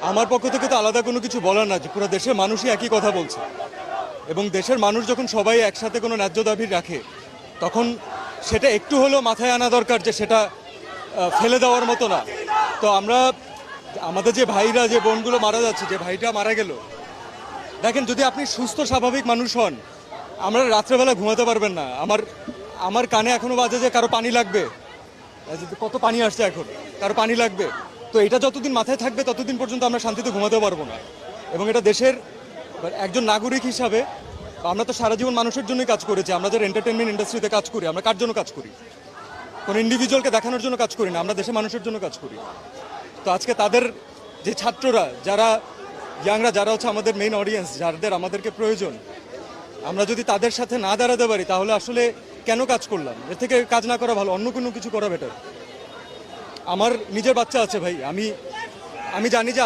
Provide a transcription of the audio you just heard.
আমার পক্ষ থেকে তো আলাদা কোনো কিছু বলার না, যে পুরো দেশের মানুষই একই কথা বলছে, এবং দেশের মানুষ যখন সবাই একসাথে কোনো ন্যায্য দাবি রাখে তখন সেটা একটু হলেও মাথায় আনা দরকার যে সেটা ফেলে দেওয়ার মতো না। তো আমরা আমাদের যে ভাইরা, যে বোনগুলো মারা যাচ্ছে, যে ভাইটা মারা গেল, দেখেন যদি আপনি সুস্থ স্বাভাবিক মানুষ হন, আমরা রাত্রেবেলা ঘুমাতে পারবেন না। আমার কানে এখনো বাজে যে কারো পানি লাগবে, কত পানি আসছে এখন, কারো পানি লাগবে। তো এটা যতদিন মাথায় থাকবে ততদিন পর্যন্ত আমরা শান্তিতে ঘুমাতে পারবো না। এবং এটা দেশের একজন নাগরিক হিসাবে আমরা তো সারা জীবন মানুষের জন্যই কাজ করেছি। আমরা যারা এন্টারটেনমেন্ট ইন্ডাস্ট্রিতে কাজ করি, আমরা কার জন্য কাজ করি? কোনো ইন্ডিভিজুয়ালকে দেখানোর জন্য কাজ করি না, আমরা দেশের মানুষের জন্য কাজ করি। তো আজকে তাদের যে ছাত্ররা, যারা ইয়াংরা, যারা হচ্ছে আমাদের মেইন অডিয়েন্স, যাদের আমাদেরকে প্রয়োজন, আমরা যদি তাদের সাথে না দাঁড়াতে পারি তাহলে আসলে কেন কাজ করলাম? এর থেকে কাজ না করা ভালো, অন্য কোনো কিছু করা বেটার। আমার নিজের বাচ্চা আছে ভাই, আমি জানি যে